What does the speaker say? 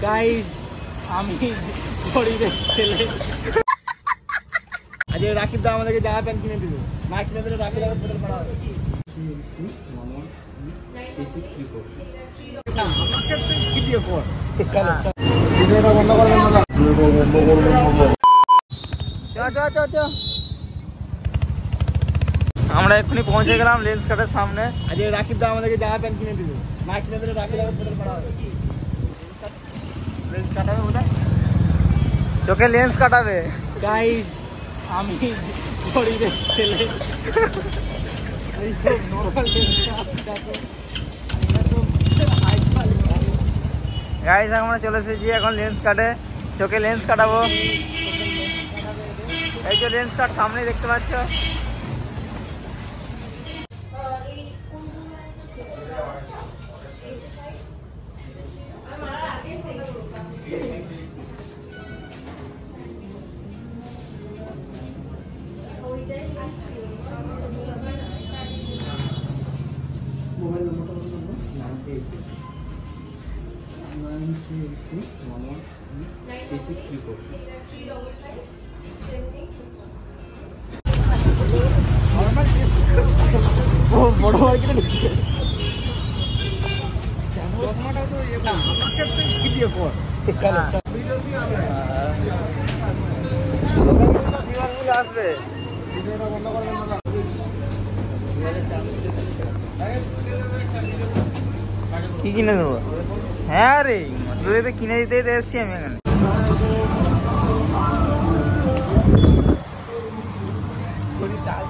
Guys আমি গরিবের ছেলে। আজ রাকিব দা আমাদেরকে জামা প্যান্ট কিনে দিল, না কিনে দিলে রাকিব দাকে ফেলে পড়া হবে। আমাকে কি দিয়ে পড়, চলো ভিডিওটা বন্ধ করবেন না, চল। আমরা এক্ষুনি পৌঁছে গেলাম লেন্স কাটের সামনে। আজ রাকিব দা আমাদেরকে জামা প্যান্ট কিনে দিল, না কিনে দিলে রাকিব দাকে ফেলে পড়া হবে। লেন্স কাটাবে কোথায়? চোখে লেন্স কাটাবে। গাইস আমি গরিবের ছেলে। গাইস আমরা চলে এসেছি এখন লেন্স কাটে, চোখে লেন্স কাটাবো। এই যে লেন্স কাট সামনে দেখতে পাচ্ছ। মোবাইল নম্বরটা বলুন। 93113634 বড় হয় কিনা দেখছে। চশমাটা তো আমাকে কি দিয়ে পড়, চলো আসবে। ভিডিওটা বন্ধ করবেন না, কি কিনে দেবো? হ্যাঁ রে তোদের কিনে দিতে এসছি আমি এখানে। চাল